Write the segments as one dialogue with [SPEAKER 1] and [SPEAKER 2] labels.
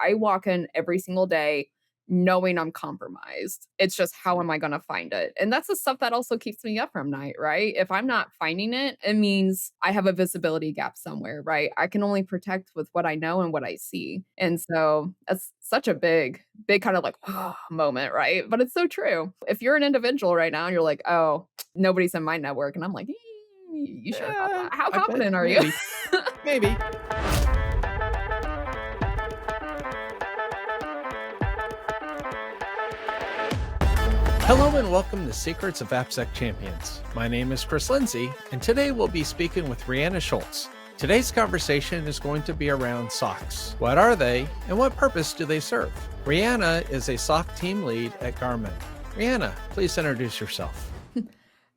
[SPEAKER 1] I walk in every single day knowing I'm compromised. It's just how am I gonna find it? And that's the stuff that also keeps me up from night, right? If I'm not finding it, it means I have a visibility gap somewhere, right? I can only protect with what I know and what I see. And so that's such a big kind of like moment, right? But it's so true. If you're an individual right now and you're like, oh, nobody's in my network, and I'm like, you sure about
[SPEAKER 2] Yeah,
[SPEAKER 1] that? How
[SPEAKER 2] I bet
[SPEAKER 1] confident are you?
[SPEAKER 2] maybe, maybe. Hello and welcome to Secrets of AppSec Champions. My name is Chris Lindsay, and today we'll be speaking with Reanna Schultz. Today's conversation is going to be around SOCs. What are they, and what purpose do they serve? Reanna is a SOC team lead at Garmin. Reanna, please introduce yourself.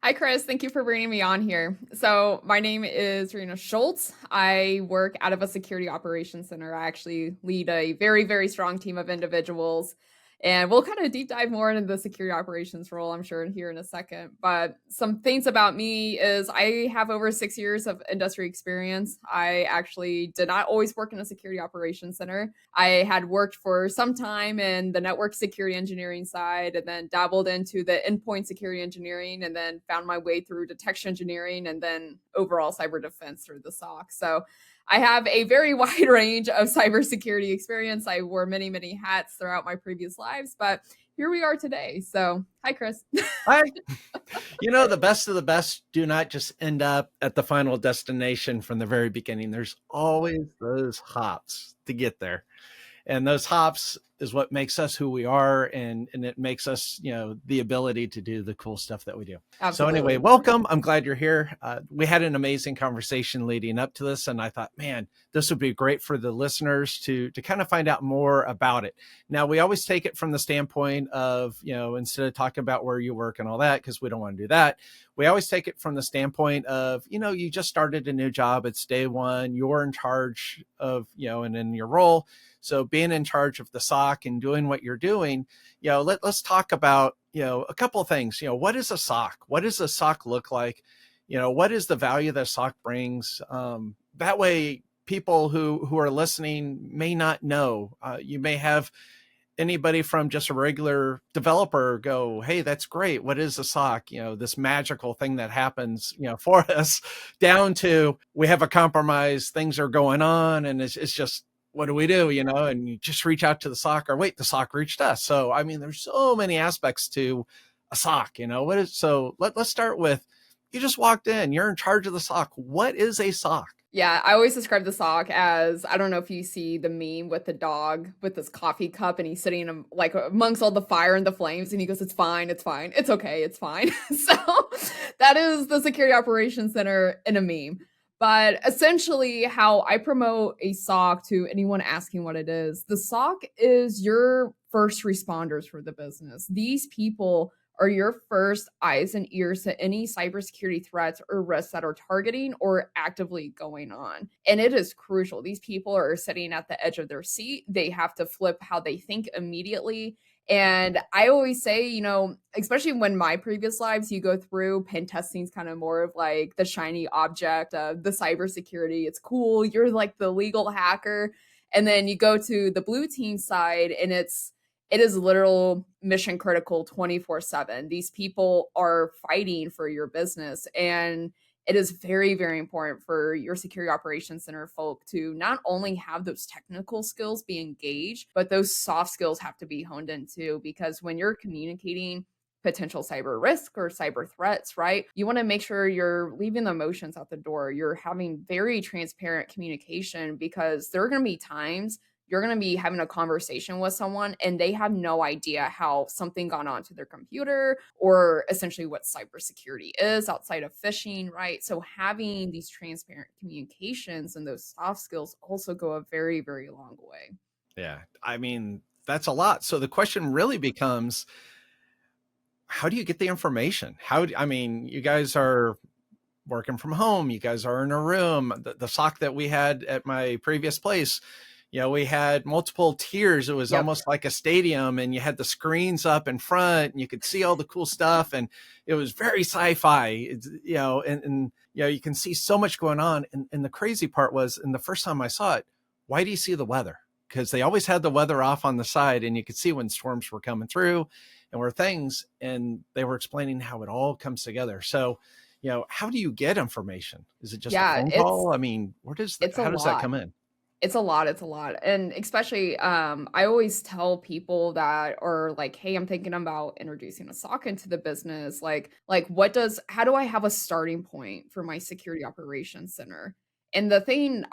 [SPEAKER 1] Hi, Chris. Thank you for bringing me on here. So my name is Reanna Schultz. I work out of a security operations center. I actually lead a very, very strong team of individuals. And we'll kind of deep dive more into the security operations role, I'm sure, here in a second. But some things about me is I have over 6 years of industry experience. I actually did not always work in a security operations center. I had worked for some time in the network security engineering side and then dabbled into the endpoint security engineering and then found my way through detection engineering and then overall cyber defense through the SOC. So I have a very wide range of cybersecurity experience. I wore many, many hats throughout my previous lives, but here we are today. So, hi, Chris.
[SPEAKER 2] Hi. The best of the best do not just end up at the final destination from the very beginning. There's always those hops to get there. And those hops is what makes us who we are. And it makes us, the ability to do the cool stuff that we do.
[SPEAKER 1] Absolutely.
[SPEAKER 2] So anyway, welcome. I'm glad you're here. We had an amazing conversation leading up to this. And I thought, man, this would be great for the listeners to kind of find out more about it. Now, we always take it from the standpoint of, instead of talking about where you work and all that, because we don't want to do that. We always take it from the standpoint of, you just started a new job. It's day one. You're in charge of, and in your role. So being in charge of the SOC and doing what you're doing, let's talk about, a couple of things. What is a SOC? What does a SOC look like? What is the value that a SOC brings? That way, people who are listening may not know. You may have anybody from just a regular developer go, hey, that's great. What is a SOC? This magical thing that happens, for us, down to we have a compromise, things are going on, and it's just, what do we do? And you just reach out to the SOC, or wait, the SOC reached us. So, there's so many aspects to a SOC, let's start with, you just walked in, you're in charge of the SOC. What is a SOC?
[SPEAKER 1] Yeah, I always describe the SOC as, I don't know if you see the meme with the dog with this coffee cup and he's sitting like amongst all the fire and the flames and he goes, it's fine, it's okay, it's fine. So that is the security operations center in a meme. But essentially, how I promote a SOC to anyone asking what it is, the SOC is your first responders for the business. These people are your first eyes and ears to any cybersecurity threats or risks that are targeting or actively going on. And it is crucial. These people are sitting at the edge of their seat. They have to flip how they think immediately. And I always say, especially when my previous lives, you go through, pen testing is kind of more of like the shiny object of the cybersecurity. It's cool. You're like the legal hacker. And then you go to the blue team side and it is literal mission critical 24/7. These people are fighting for your business. And it is very, very important for your security operations center folk to not only have those technical skills be engaged, but those soft skills have to be honed into, because when you're communicating potential cyber risk or cyber threats, right? You want to make sure you're leaving the emotions out the door. You're having very transparent communication, because there are going to be times you're going to be having a conversation with someone and they have no idea how something got onto their computer or essentially what cybersecurity is outside of phishing, right? So having these transparent communications and those soft skills also go a very, very long way.
[SPEAKER 2] Yeah. That's a lot. So the question really becomes, how do you get the information? You guys are working from home. You guys are in a room. The SOC that we had at my previous place, we had multiple tiers. It was almost like a stadium, and you had the screens up in front and you could see all the cool stuff. And it was very sci-fi, and you can see so much going on. And the crazy part was, and the first time I saw it, why do you see the weather? because they always had the weather off on the side, and you could see when storms were coming through and where things, and they were explaining how it all comes together. So, how do you get information? Is it just a
[SPEAKER 1] Yeah,
[SPEAKER 2] phone call? I mean,
[SPEAKER 1] it's a
[SPEAKER 2] how does that
[SPEAKER 1] lot.
[SPEAKER 2] come in?
[SPEAKER 1] It's a lot, and especially, I always tell people that are like, "Hey, I'm thinking about introducing a SOC into the business, how do I have a starting point for my security operations center?" And the thing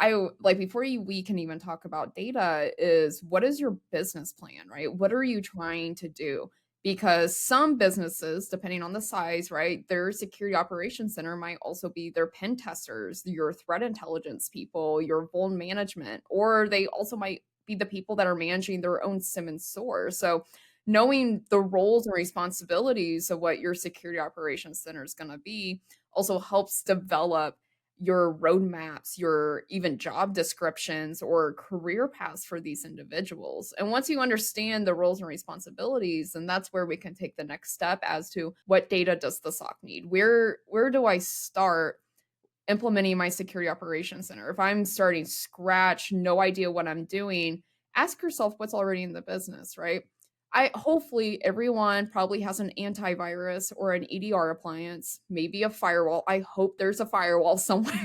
[SPEAKER 1] before we can even talk about data is, what is your business plan, right? What are you trying to do? Because some businesses, depending on the size, right, their security operations center might also be their pen testers, your threat intelligence people, your vuln management, or they also might be the people that are managing their own SIM and SOAR. So knowing the roles and responsibilities of what your security operations center is going to be also helps develop your roadmaps, your even job descriptions or career paths for these individuals. And once you understand the roles and responsibilities, then that's where we can take the next step as to what data does the SOC need? Where do I start implementing my security operations center? If I'm starting scratch, no idea what I'm doing, ask yourself what's already in the business, right? I hopefully everyone probably has an antivirus or an EDR appliance, maybe a firewall. I hope there's a firewall somewhere,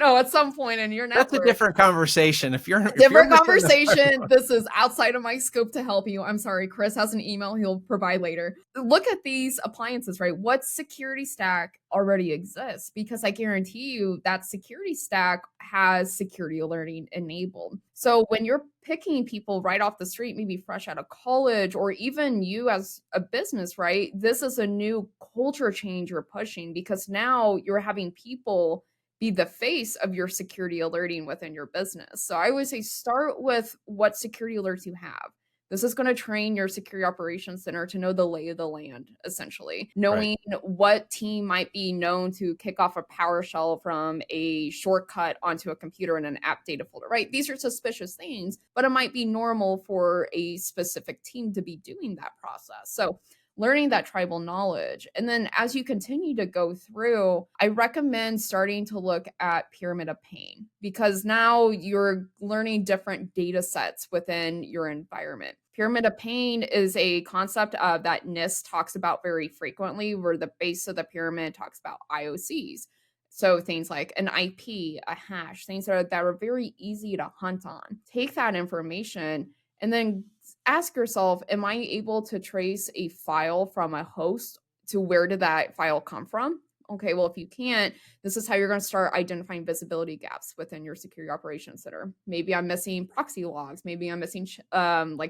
[SPEAKER 1] at some point in your
[SPEAKER 2] That's a
[SPEAKER 1] network.
[SPEAKER 2] different conversation. If you're
[SPEAKER 1] Different
[SPEAKER 2] missing
[SPEAKER 1] conversation. This is outside of my scope to help you. I'm sorry. Chris has an email he'll provide later. Look at these appliances, right? What security stack already exists? Because I guarantee you that security stack has security alerting enabled. So when you're picking people right off the street, maybe fresh out of college, or even you as a business, right? This is a new culture change you're pushing, because now you're having people be the face of your security alerting within your business. So I always say, start with what security alerts you have. This is going to train your security operations center to know the lay of the land, essentially.
[SPEAKER 2] right.
[SPEAKER 1] Knowing what team might be known to kick off a PowerShell from a shortcut onto a computer in an app data folder, right? These are suspicious things, but it might be normal for a specific team to be doing that process. So learning that tribal knowledge. And then as you continue to go through, I recommend starting to look at pyramid of pain, because now you're learning different data sets within your environment. Pyramid of pain is a concept that NIST talks about very frequently, where the base of the pyramid talks about IOCs. So things like an IP, a hash, things that are very easy to hunt on. Take that information and then ask yourself, am I able to trace a file from a host to where did that file come from? Okay, well, if you can't, this is how you're going to start identifying visibility gaps within your security operations center. Maybe I'm missing proxy logs. Maybe I'm missing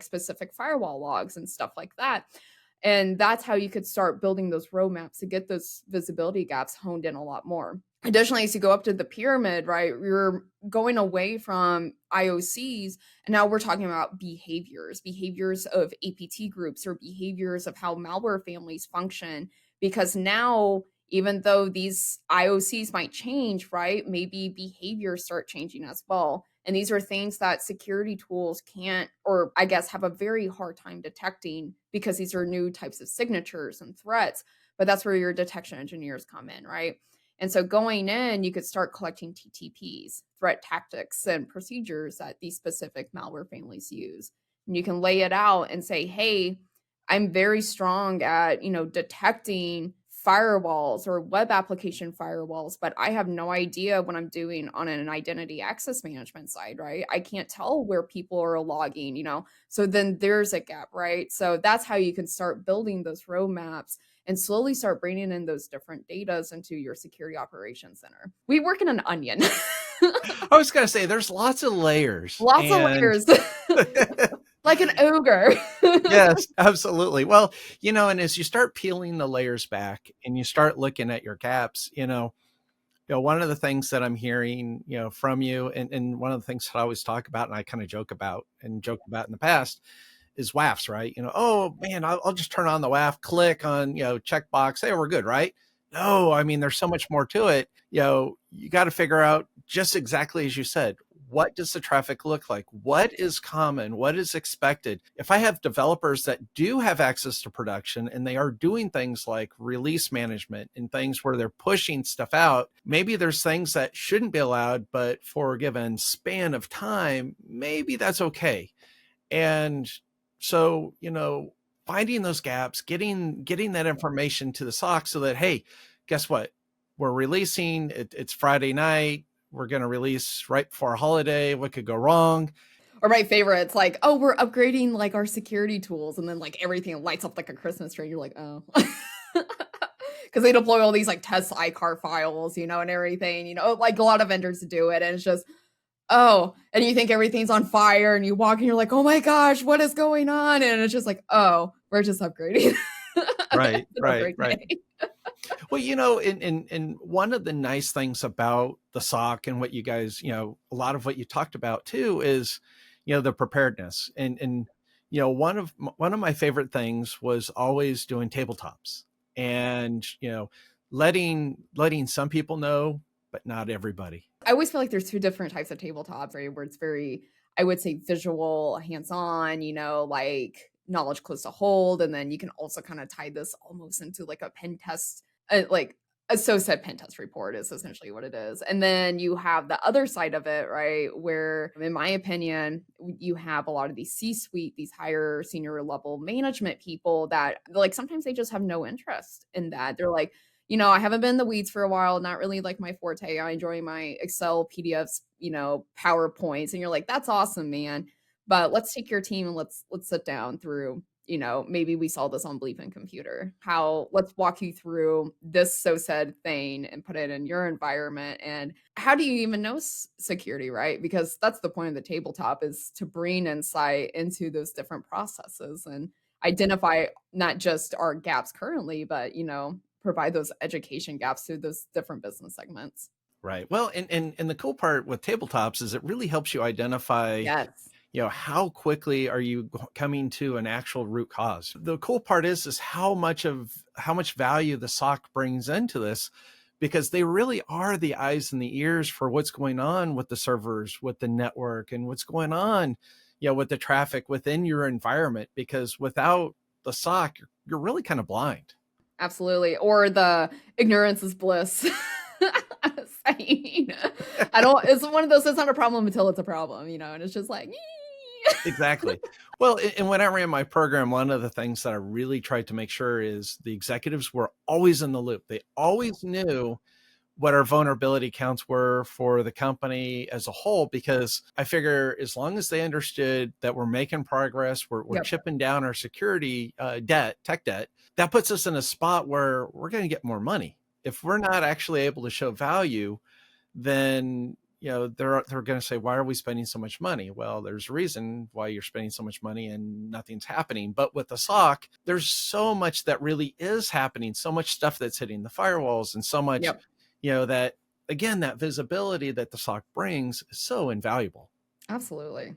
[SPEAKER 1] specific firewall logs and stuff like that. And that's how you could start building those roadmaps to get those visibility gaps honed in a lot more. Additionally, as you go up to the pyramid, right, you're going away from IOCs, and now we're talking about behaviors of APT groups, or behaviors of how malware families function. Because now, even though these IOCs might change, right, maybe behaviors start changing as well. And these are things that security tools can't, or I guess have a very hard time detecting, because these are new types of signatures and threats. But that's where your detection engineers come in, right? And so going in, you could start collecting TTPs, threat tactics and procedures that these specific malware families use. And you can lay it out and say, hey, I'm very strong at, detecting firewalls or web application firewalls, but I have no idea what I'm doing on an identity access management side, right? I can't tell where people are logging, so then there's a gap, right? So that's how you can start building those roadmaps and slowly start bringing in those different datas into your security operations center. We work in an onion.
[SPEAKER 2] I was going to say, there's lots of layers.
[SPEAKER 1] Lots of layers. Like an ogre.
[SPEAKER 2] Yes, absolutely. Well, and as you start peeling the layers back and you start looking at your gaps, one of the things that I'm hearing, from you, and one of the things that I always talk about and I kind of joke about in the past, is WAFs, right? Oh man, I'll just turn on the WAF, click on, checkbox, hey, we're good, right? No, I mean, there's so much more to it. You got to figure out, just exactly as you said, what does the traffic look like? What is common? What is expected? If I have developers that do have access to production and they are doing things like release management and things where they're pushing stuff out, maybe there's things that shouldn't be allowed, but for a given span of time, maybe that's okay. And so, finding those gaps, getting that information to the SOC so that, hey, guess what? We're releasing, it's Friday night. We're going to release right before a holiday. What could go wrong?
[SPEAKER 1] Or my favorite, it's like, oh, we're upgrading like our security tools, and then like everything lights up like a Christmas tree. You're like, oh. Because they deploy all these like test ICAR files, and everything, like a lot of vendors do it. And it's just, oh, and you think everything's on fire and you walk and you're like, oh my gosh, what is going on? And it's just like, oh, we're just upgrading.
[SPEAKER 2] Right. Well, and one of the nice things about the SOC and what you guys, a lot of what you talked about too is, the preparedness. And one of my favorite things was always doing tabletops and, letting some people know, but not everybody.
[SPEAKER 1] I always feel like there's two different types of tabletops, right? Where it's very, I would say, visual, hands-on, like knowledge close to hold. And then you can also kind of tie this almost into like a pen test, like a SOCs pen test report is essentially what it is. And then you have the other side of it, right? Where, in my opinion, you have a lot of these C-suite, these higher senior level management people that like sometimes they just have no interest in that. They're like, I haven't been in the weeds for a while, not really like my forte. I enjoy my Excel, PDFs, PowerPoints. And you're like, that's awesome, man. But let's take your team and let's sit down through, maybe we saw this on Bleeping Computer. Let's walk you through this so-said thing and put it in your environment. And how do you even know security, right? Because that's the point of the tabletop, is to bring insight into those different processes and identify not just our gaps currently, but, provide those education gaps through those different business segments.
[SPEAKER 2] Right. Well, and the cool part with tabletops is it really helps you identify,
[SPEAKER 1] Yes.
[SPEAKER 2] how quickly are you coming to an actual root cause? The cool part is how much value the SOC brings into this, because they really are the eyes and the ears for what's going on with the servers, with the network, and what's going on, with the traffic within your environment. Because without the SOC, you're really kind of blind.
[SPEAKER 1] Absolutely. Or the ignorance is bliss saying. It's one of those, it's not a problem until it's a problem, and it's just like,
[SPEAKER 2] Exactly. Well, and when I ran my program, one of the things that I really tried to make sure is the executives were always in the loop. They always knew what our vulnerability counts were for the company as a whole, because I figure as long as they understood that we're making progress, we're
[SPEAKER 1] Yep.
[SPEAKER 2] chipping down our security tech debt, that puts us in a spot where we're going to get more money. If we're not actually able to show value, then they're going to say, why are we spending so much money? Well, there's a reason why you're spending so much money and nothing's happening. But with the SOC, there's so much that really is happening, so much stuff that's hitting the firewalls, and so much,
[SPEAKER 1] Yep.
[SPEAKER 2] that, again, that visibility that the SOC brings is so invaluable.
[SPEAKER 1] Absolutely.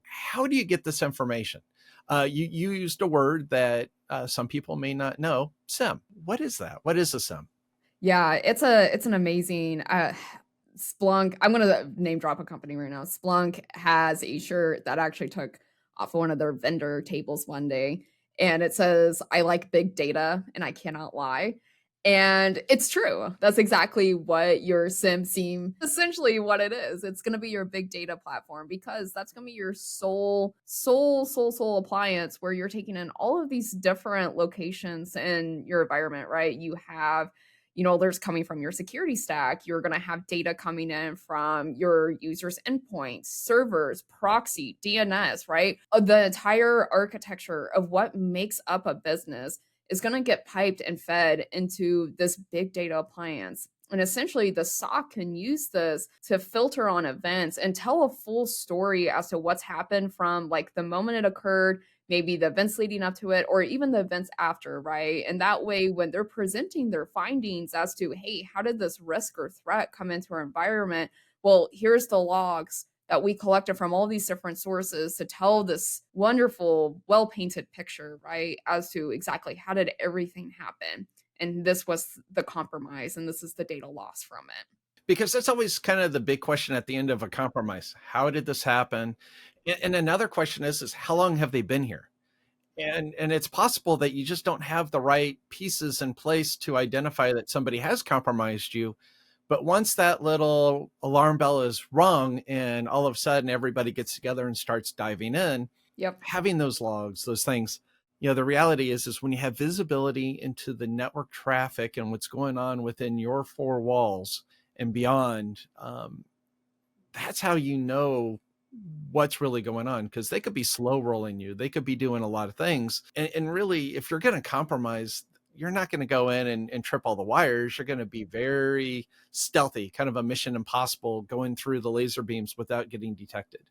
[SPEAKER 2] How do you get this information? You used a word that some people may not know, SIM. What is that? What is a SIM?
[SPEAKER 1] Yeah, it's an amazing Splunk. I'm gonna name drop a company right now. Splunk has a shirt that I actually took off one of their vendor tables one day, and it says, "I like big data and I cannot lie." And it's true. That's exactly what your SIM seem essentially what it is. It's going to be your big data platform, because that's going to be your sole appliance where you're taking in all of these different locations in your environment, right? You have, there's coming from your security stack. You're going to have data coming in from your users' endpoints, servers, proxy, DNS, right? The entire architecture of what makes up a business is going to get piped and fed into this big data appliance. And essentially, the SOC can use this to filter on events and tell a full story as to what's happened from like the moment it occurred, maybe the events leading up to it, or even the events after, right? And that way, when they're presenting their findings as to, hey, how did this risk or threat come into our environment? Well, here's the logs that we collected from all these different sources to tell this wonderful, well-painted picture, right? As to exactly how did everything happen. And this was the compromise, and this is the data loss from it.
[SPEAKER 2] Because that's always kind of the big question at the end of a compromise. How did this happen? And another question is how long have they been here? And it's possible that you just don't have the right pieces in place to identify that somebody has compromised you. But once that little alarm bell is rung and all of a sudden everybody gets together and starts diving in,
[SPEAKER 1] Yep.
[SPEAKER 2] having those logs, those things, the reality is when you have visibility into the network traffic and what's going on within your four walls and beyond, that's how you know what's really going on, because they could be slow rolling you. They could be doing a lot of things. And really, if you're going to compromise, you're not going to go in and trip all the wires. You're going to be very stealthy, kind of a Mission Impossible, going through the laser beams without getting detected.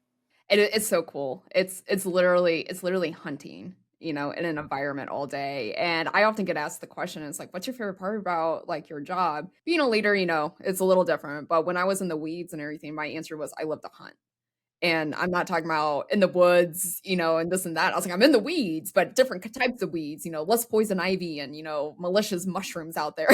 [SPEAKER 1] It's so cool. It's literally hunting, in an environment all day. And I often get asked the question, it's like, what's your favorite part about like your job? Being a leader, it's a little different. But when I was in the weeds and everything, my answer was I love to hunt. And I'm not talking about in the woods, and this and that. I was like, I'm in the weeds, but different types of weeds, less poison ivy and, malicious mushrooms out there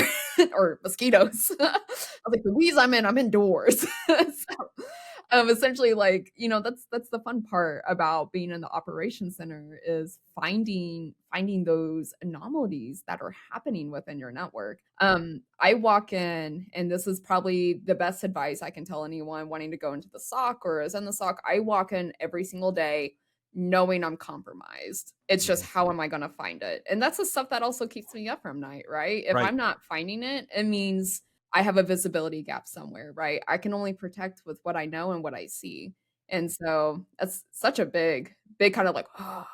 [SPEAKER 1] or mosquitoes. I was like, the weeds I'm indoors. So, essentially, like, that's the fun part about being in the operations center is finding those anomalies that are happening within your network. I walk in, and this is probably the best advice I can tell anyone wanting to go into the SOC or is in the SOC. I walk in every single day knowing I'm compromised. It's just how am I going to find it? And that's the stuff that also keeps me up from night, right? If
[SPEAKER 2] Right.
[SPEAKER 1] I'm not finding it, it means I have a visibility gap somewhere, right? I can only protect with what I know and what I see. And so that's such a big kind of like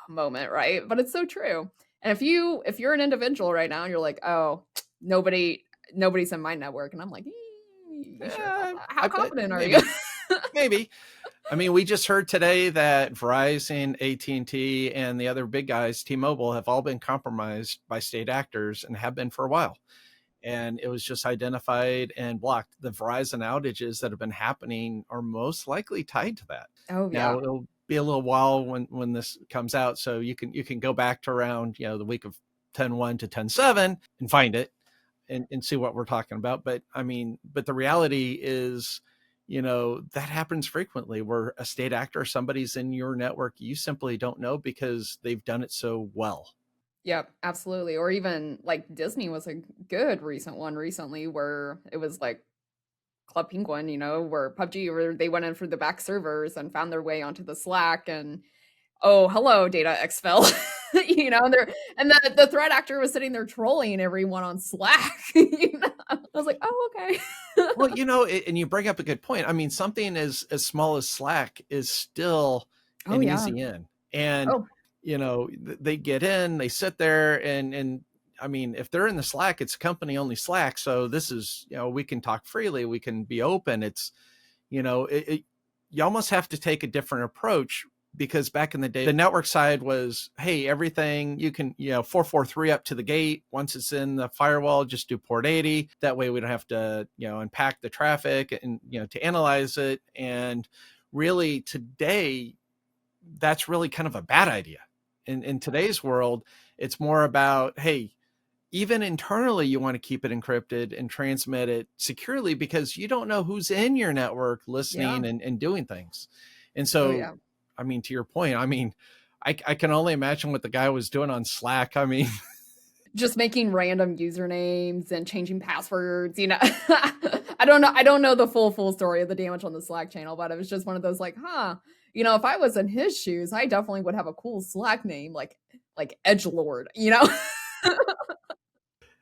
[SPEAKER 1] moment, right? But it's so true. And if you're an individual right now and you're like, oh, nobody's in my network, and I'm like, you sure about that? How
[SPEAKER 2] I bet
[SPEAKER 1] confident are you?
[SPEAKER 2] maybe, maybe. I mean, we just heard today that Verizon, AT&T, and the other big guys, T-Mobile, have all been compromised by state actors and have been for a while. And it was just identified and blocked. The Verizon outages that have been happening are most likely tied to that.
[SPEAKER 1] Oh
[SPEAKER 2] Now
[SPEAKER 1] yeah.
[SPEAKER 2] it'll be a little while when this comes out, so you can go back to around the week of 10.1 to 10.7 and find it and see what we're talking about. But I mean, but the reality is, that happens frequently where a state actor or somebody's in your network you simply don't know because they've done it so well.
[SPEAKER 1] Yep, absolutely. Or even like Disney was a good recent one recently where it was like Club Penguin, where PUBG, where they went in for the back servers and found their way onto the Slack, and oh, hello, data exfil. And the threat actor was sitting there trolling everyone on Slack. I was like, oh, okay.
[SPEAKER 2] Well, and you bring up a good point. I mean, something as small as Slack is still
[SPEAKER 1] Oh
[SPEAKER 2] an
[SPEAKER 1] yeah.
[SPEAKER 2] easy in. And,
[SPEAKER 1] Oh,
[SPEAKER 2] they get in, they sit there and I mean, if they're in the Slack, it's company only Slack. So this is, we can talk freely, we can be open. It's, you almost have to take a different approach, because back in the day, the network side was, hey, everything you can, 443 up to the gate. Once it's in the firewall, just do port 80. That way we don't have to, unpack the traffic and, to analyze it. And really today, that's really kind of a bad idea. In today's world, it's more about, hey, even internally, you want to keep it encrypted and transmit it securely, because you don't know who's in your network listening
[SPEAKER 1] yeah.
[SPEAKER 2] and doing things. And
[SPEAKER 1] Oh
[SPEAKER 2] so,
[SPEAKER 1] yeah.
[SPEAKER 2] I mean, to your point, I mean, I can only imagine what the guy was doing on Slack. I mean,
[SPEAKER 1] Just making random usernames and changing passwords. I don't know the full story of the damage on the Slack channel, but it was just one of those like, if I was in his shoes, I definitely would have a cool Slack name like Edgelord.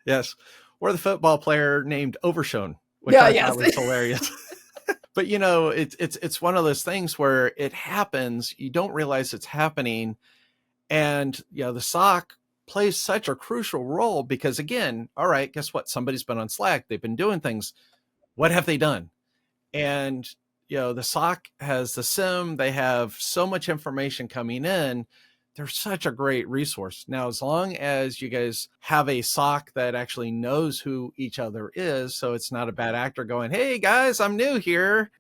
[SPEAKER 2] yes, or the football player named Overshown, which
[SPEAKER 1] Yeah,
[SPEAKER 2] I
[SPEAKER 1] yes.
[SPEAKER 2] thought was hilarious. But it's one of those things where it happens, you don't realize it's happening. And the SOC plays such a crucial role, because again, all right, guess what? Somebody's been on Slack, they've been doing things. What have they done? And the SOC has the SIM, they have so much information coming in. They're such a great resource. Now, as long as you guys have a SOC that actually knows who each other is, so it's not a bad actor going, hey guys, I'm new here.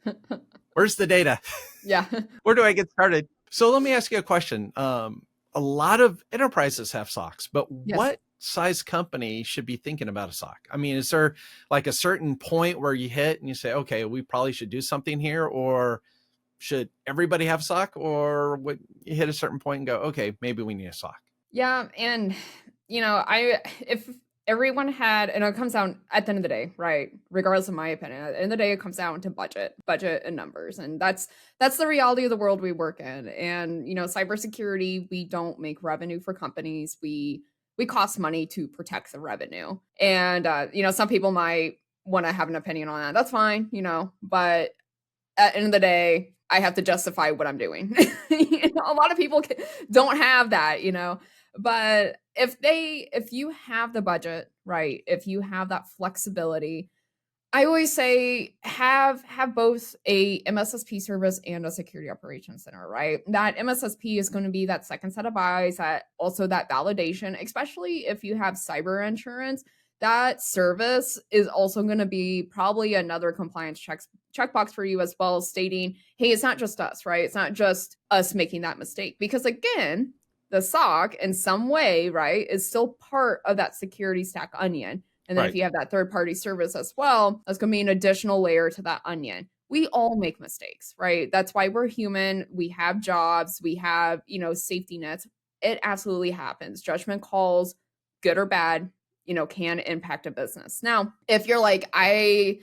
[SPEAKER 2] Where's the data?
[SPEAKER 1] Yeah.
[SPEAKER 2] Where do I get started? So let me ask you a question. A lot of enterprises have SOCs, but
[SPEAKER 1] Yes.
[SPEAKER 2] what size company should be thinking about a SOC? I mean, is there like a certain point where you hit and you say, okay, we probably should do something here, or should everybody have a SOC, or would you hit a certain point and go, okay, maybe we need a SOC?
[SPEAKER 1] Yeah, and if everyone had, and it comes down at the end of the day, right? Regardless of my opinion, at the end of the day, it comes down to budget and numbers, and that's the reality of the world we work in. And cybersecurity, we don't make revenue for companies. We cost money to protect the revenue, and some people might want to have an opinion on that. That's fine, but at the end of the day, I have to justify what I'm doing. A lot of people don't have that, but if you have the budget, right? If you have that flexibility, I always say have both a MSSP service and a security operations center, right? That MSSP is going to be that second set of eyes, that also that validation, especially if you have cyber insurance. That service is also going to be probably another compliance checkbox for you as well, stating, hey, it's not just us, right? It's not just us making that mistake. Because again, the SOC in some way, right, is still part of that security stack onion. And then if you have that third-party service as well, that's going to be an additional layer to that onion. We all make mistakes, right? That's why we're human. We have jobs. We have, safety nets. It absolutely happens. Judgment calls, good or bad, can impact a business. Now, if you're like, I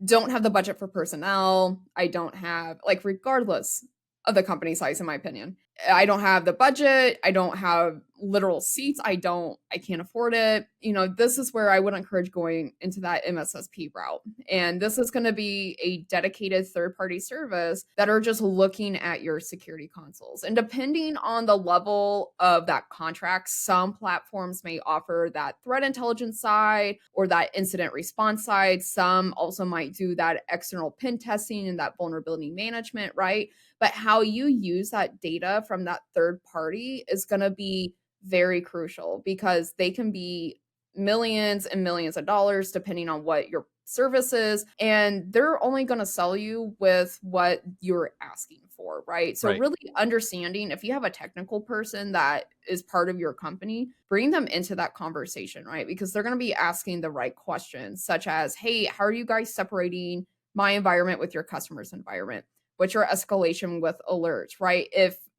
[SPEAKER 1] don't have the budget for personnel, I don't have, regardless of the company size, in my opinion, I don't have the budget, I don't have literal seats, I can't afford it. This is where I would encourage going into that MSSP route. And this is going to be a dedicated third-party service that are just looking at your security consoles. And depending on the level of that contract, some platforms may offer that threat intelligence side or that incident response side. Some also might do that external pen testing and that vulnerability management, right? But how you use that data from that third party is going to be very crucial, because they can be millions and millions of dollars depending on what your service is, and they're only going to sell you with what you're asking for, right? So really understanding, if you have a technical person that is part of your company, bring them into that conversation, right? Because they're going to be asking the right questions, such as, hey, how are you guys separating my environment with your customer's environment? What's your escalation with alerts, right?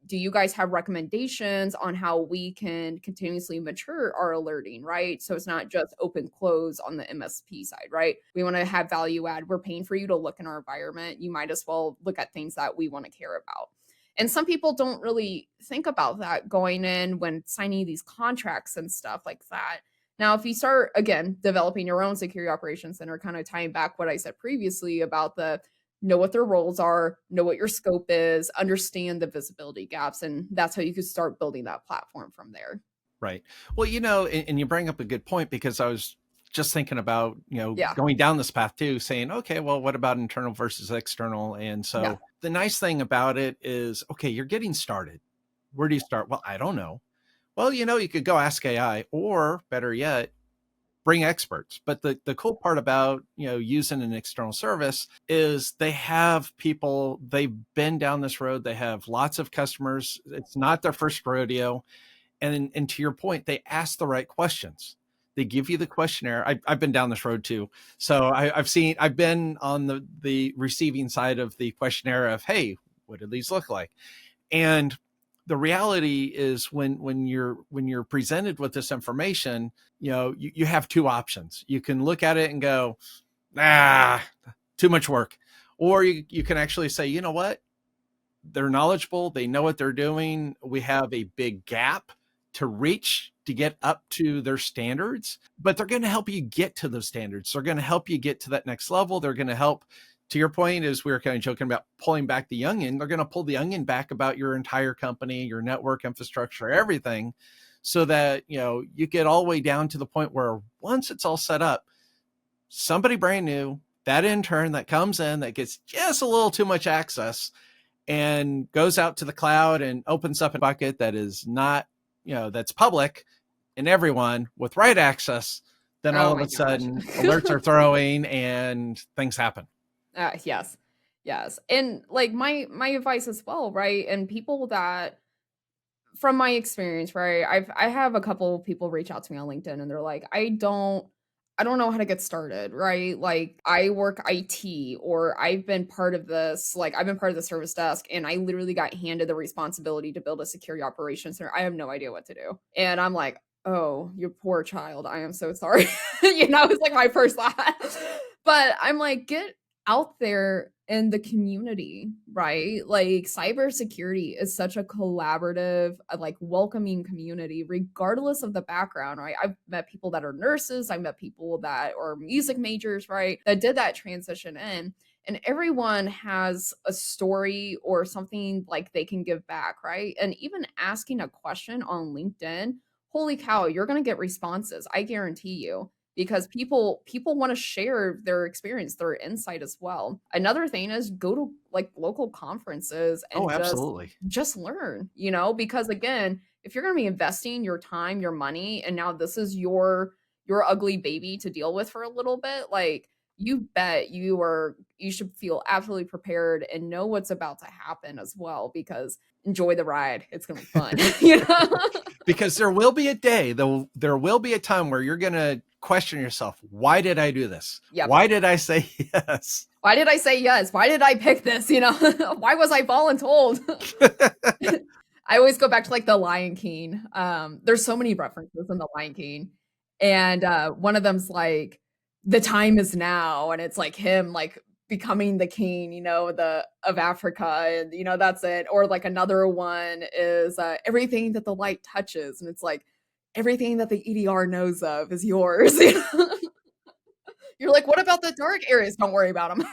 [SPEAKER 1] Do you guys have recommendations on how we can continuously mature our alerting, right? So it's not just open close on the MSP side, right? We want to have value add. We're paying for you to look in our environment. You might as well look at things that we want to care about. And some people don't really think about that going in when signing these contracts and stuff like that. Now, if you start, again, developing your own security operations center, kind of tying back what I said previously about know what their roles are, know what your scope is, understand the visibility gaps. And that's how you could start building that platform from there.
[SPEAKER 2] Right. Well, and you bring up a good point, because I was just thinking about, going down this path too, saying, okay, well, what about internal versus external? And so the nice thing about it is, okay, you're getting started. Where do you start? Well, I don't know. Well, you could go ask AI, or better yet, bring experts. But the cool part about, using an external service is they have people, they've been down this road. They have lots of customers. It's not their first rodeo. And to your point, they ask the right questions. They give you the questionnaire. I've been down this road too. So I've been on the receiving side of the questionnaire of, hey, what do these look like? And the reality is when you're presented with this information, you have two options. You can look at it and go, too much work. Or you can actually say, you know what? They're knowledgeable. They know what they're doing. We have a big gap to reach to get up to their standards, but they're going to help you get to those standards. They're going to help you get to that next level. They're going to help. To your point, as we were kind of joking about pulling back the onion, they're going to pull the onion back about your entire company, your network infrastructure, everything, so that, you get all the way down to the point where once it's all set up, somebody brand new, that intern that comes in that gets just a little too much access and goes out to the cloud and opens up a bucket that is not, that's public, and everyone with right access, then all of a sudden alerts are throwing and things happen.
[SPEAKER 1] Yes. And my advice as well, right? And people that from my experience, right? I have a couple of people reach out to me on LinkedIn and they're like, I don't know how to get started, right? Like I work IT or I've been part of this, like I've been part of the service desk and I literally got handed the responsibility to build a security operations center. I have no idea what to do. And I'm like, oh, you poor child. I am so sorry. It's like my first thought. But I'm like, get out there in the community, right? Like cybersecurity is such a collaborative, like welcoming community, regardless of the background, right? I've met people that are nurses, I've met people that are music majors, right? That did that transition in. And everyone has a story or something like they can give back, right? And even asking a question on LinkedIn, holy cow, you're going to get responses. I guarantee you because people want to share their experience, their insight as well. Another thing is go to like local conferences
[SPEAKER 2] Oh,
[SPEAKER 1] and
[SPEAKER 2] absolutely.
[SPEAKER 1] just learn, because again, if you're going to be investing your time, your money, and now this is your ugly baby to deal with for a little bit, like you bet you should feel absolutely prepared and know what's about to happen as well because enjoy the ride. It's going to be fun,
[SPEAKER 2] Because there will be a day, though, there will be a time where you're going to question yourself. Why did I do this?
[SPEAKER 1] Yep.
[SPEAKER 2] Why did I say yes?
[SPEAKER 1] Why did I say yes? Why did I pick this? Why was I voluntold? I always go back to like the Lion King. There's so many references in the Lion King. And one of them's like, the time is now. And it's like him like becoming the king, of Africa. And that's it. Or like another one is everything that the light touches. And it's like everything that the EDR knows of is yours. You're like, what about the dark areas? Don't worry about them.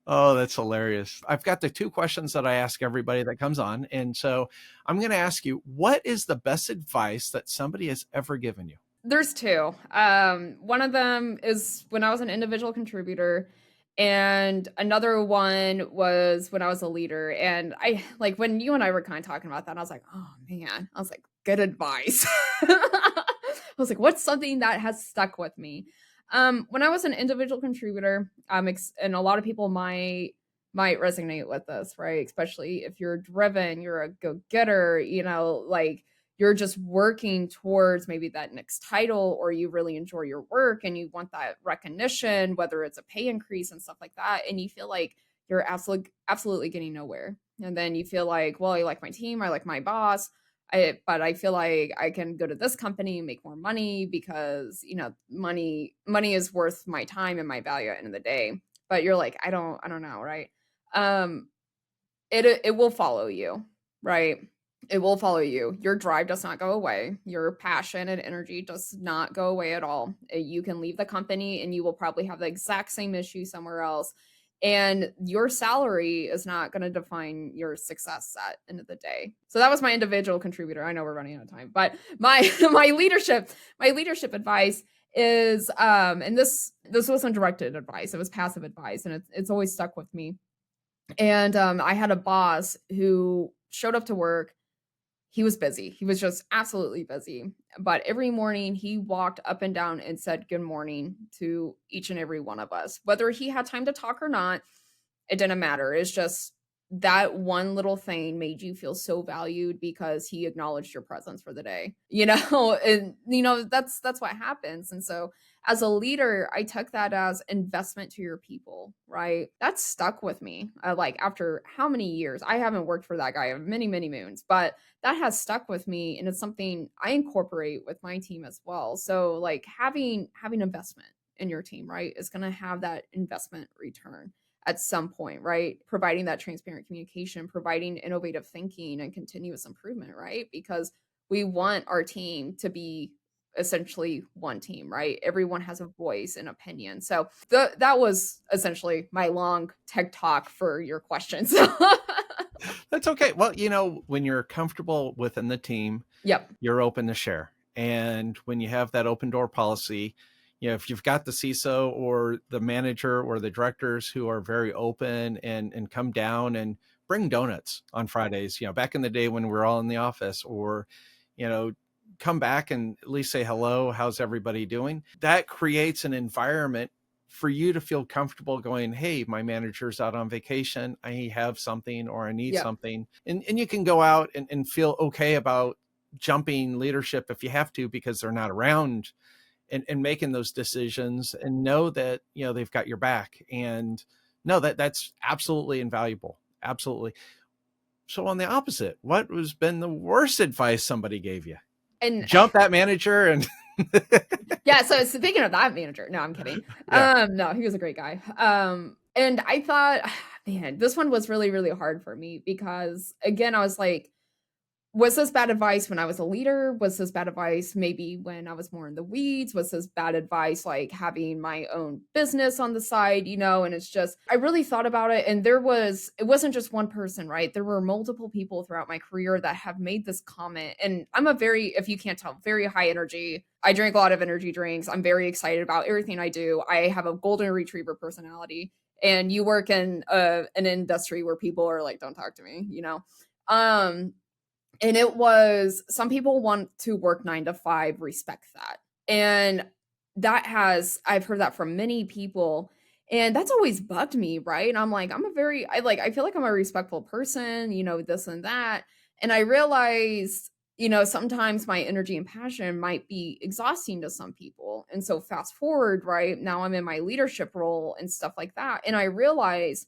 [SPEAKER 2] Oh, that's hilarious. I've got the two questions that I ask everybody that comes on. And so I'm going to ask you, what is the best advice that somebody has ever given you?
[SPEAKER 1] There's two. One of them is when I was an individual contributor, and another one was when I was a leader. And I like when you and I were kind of talking about that, I was like, oh man, I was like, good advice. I was like, what's something that has stuck with me? When I was an individual contributor, and a lot of people might resonate with this, right? Especially if you're driven, you're a go-getter, like you're just working towards maybe that next title, or you really enjoy your work and you want that recognition, whether it's a pay increase and stuff like that, and you feel like you're absolutely getting nowhere. And then you feel like, well, I like my team, I like my boss, but I feel like I can go to this company and make more money because money is worth my time and my value at the end of the day. But you're like, I don't know, right? It will follow you, right? It will follow you. Your drive does not go away. Your passion and energy does not go away at all. You can leave the company and you will probably have the exact same issue somewhere else. And your salary is not going to define your success at the end of the day. So that was my individual contributor. I know we're running out of time, but my my leadership advice is and this wasn't directed advice. It was passive advice, and it's always stuck with me. And I had a boss who showed up to work. He was busy. He was just absolutely busy. But every morning he walked up and down and said good morning to each and every one of us. Whether he had time to talk or not, it didn't matter. It's just that one little thing made you feel so valued because he acknowledged your presence for the day. And that's what happens. And so as a leader, I took that as investment to your people, right? That stuck with me. Like after how many years? I haven't worked for that guy many, many moons, but that has stuck with me, and it's something I incorporate with my team as well. So like having investment in your team, right, is going to have that investment return at some point, right? Providing that transparent communication, providing innovative thinking and continuous improvement, right? Because we want our team to be essentially one team, right? Everyone has a voice and opinion. So that was essentially my long tech talk for your questions.
[SPEAKER 2] That's okay. Well, when you're comfortable within the team,
[SPEAKER 1] Yep.
[SPEAKER 2] You're open to share. And when you have that open door policy, if you've got the CISO or the manager or the directors who are very open and come down and bring donuts on Fridays, back in the day when we were all in the office, or, come back and at least say hello, how's everybody doing? That creates an environment for you to feel comfortable going, hey, my manager's out on vacation, I have something or I need something. And you can go out and feel okay about jumping leadership if you have to, because they're not around, and making those decisions, and know that, they've got your back. And no, that's absolutely invaluable. Absolutely. So on the opposite, what has been the worst advice somebody gave you?
[SPEAKER 1] And
[SPEAKER 2] jump that manager and
[SPEAKER 1] yeah. So speaking of that manager, no, I'm kidding. No, he was a great guy. And I thought, man, this one was really, really hard for me because, again, I was like, was this bad advice when I was a leader? Was this bad advice maybe when I was more in the weeds? Was this bad advice like having my own business on the side, And it's just, I really thought about it. And it wasn't just one person, right? There were multiple people throughout my career that have made this comment. And I'm if you can't tell, very high energy. I drink a lot of energy drinks. I'm very excited about everything I do. I have a golden retriever personality. And you work in an industry where people are like, don't talk to me, And it was, some people want to work 9 to 5, respect that. And I've heard that from many people. And that's always bugged me, right? And I'm like, I feel like I'm a respectful person, this and that. And I realized, sometimes my energy and passion might be exhausting to some people. And so fast forward, right? Now I'm in my leadership role and stuff like that. And I realize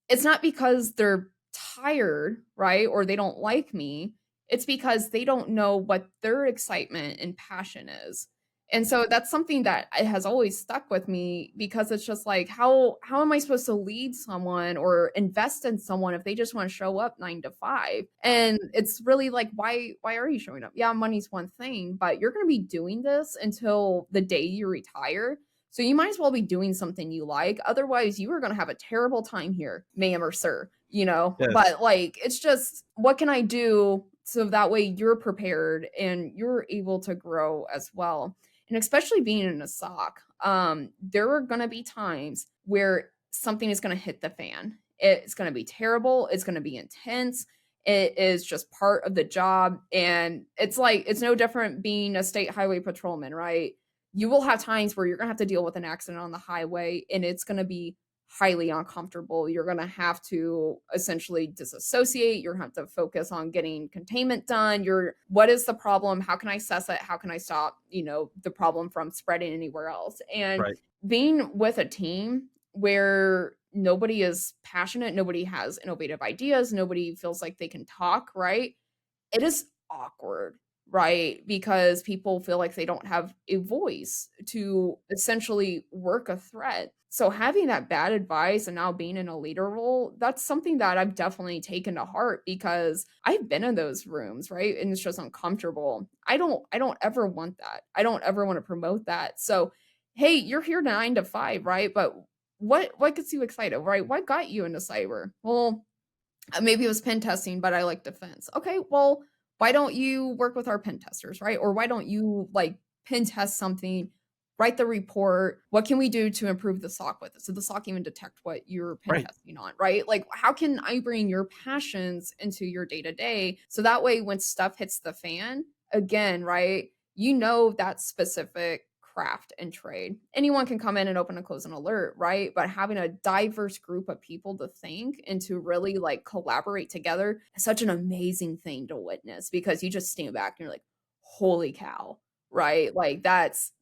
[SPEAKER 1] it's not because they're tired, right? Or they don't like me. It's because they don't know what their excitement and passion is. And so that's something that has always stuck with me, because it's just like, how am I supposed to lead someone or invest in someone if they just want to show up 9 to 5? And it's really like, why are you showing up? Yeah, money's one thing, but you're going to be doing this until the day you retire. So you might as well be doing something you like. Otherwise, you are going to have a terrible time here, ma'am or sir, Yes. But like, it's just, what can I do so that way you're prepared and you're able to grow as well? And especially being in a SOC, there are going to be times where something is going to hit the fan. It's going to be terrible. It's going to be intense. It is just part of the job. And it's like, it's no different being a state highway patrolman, right? You will have times where you're going to have to deal with an accident on the highway, and it's going to be highly uncomfortable. You're going to have to essentially disassociate. You're going to have to focus on getting containment done. What is the problem? How can I assess it? How can I stop, the problem from spreading anywhere else? And being with a team where nobody is passionate, nobody has innovative ideas, nobody feels like they can talk, right? It is awkward, right? Because people feel like they don't have a voice to essentially work a threat. So having that bad advice and now being in a leader role, that's something that I've definitely taken to heart, because I've been in those rooms, right? And it's just uncomfortable. I don't ever want that. I don't ever want to promote that. So, hey, you're here 9 to 5, right? But what gets you excited, right? What got you into cyber? Well, maybe it was pen testing, but I like defense. Okay, well, why don't you work with our pen testers, right? Or why don't you like pen test something? Write the report. What can we do to improve the SOC with it? So the SOC even detect what you're pen testing on, right? Like, how can I bring your passions into your day-to-day? So that way, when stuff hits the fan, again, right, that specific craft and trade. Anyone can come in and open and close an alert, right? But having a diverse group of people to think and to really like collaborate together is such an amazing thing to witness, because you just stand back and you're like, holy cow. Right? Like,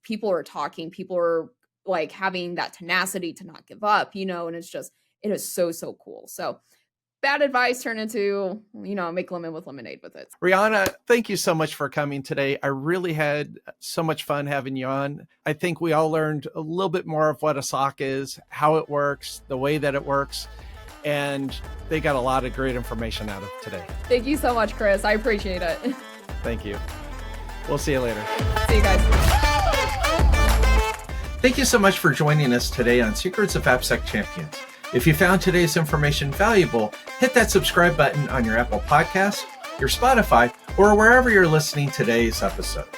[SPEAKER 1] people are talking, people are like having that tenacity to not give up, and it is so, so cool. So bad advice turned into, make lemon with lemonade with it.
[SPEAKER 2] Reanna, thank you so much for coming today. I really had so much fun having you on. I think we all learned a little bit more of what a SOC is, how it works, the way that it works, and they got a lot of great information out of today.
[SPEAKER 1] Thank you so much, Chris. I appreciate it.
[SPEAKER 2] Thank you. We'll see you later.
[SPEAKER 1] See you guys.
[SPEAKER 2] Thank you so much for joining us today on Secrets of AppSec Champions. If you found today's information valuable, hit that subscribe button on your Apple Podcast, your Spotify, or wherever you're listening to today's episode.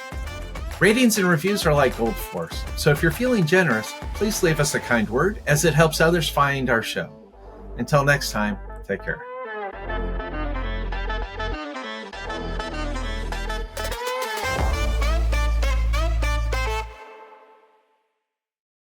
[SPEAKER 2] Ratings and reviews are like gold for us, so if you're feeling generous, please leave us a kind word, as it helps others find our show. Until next time, take care.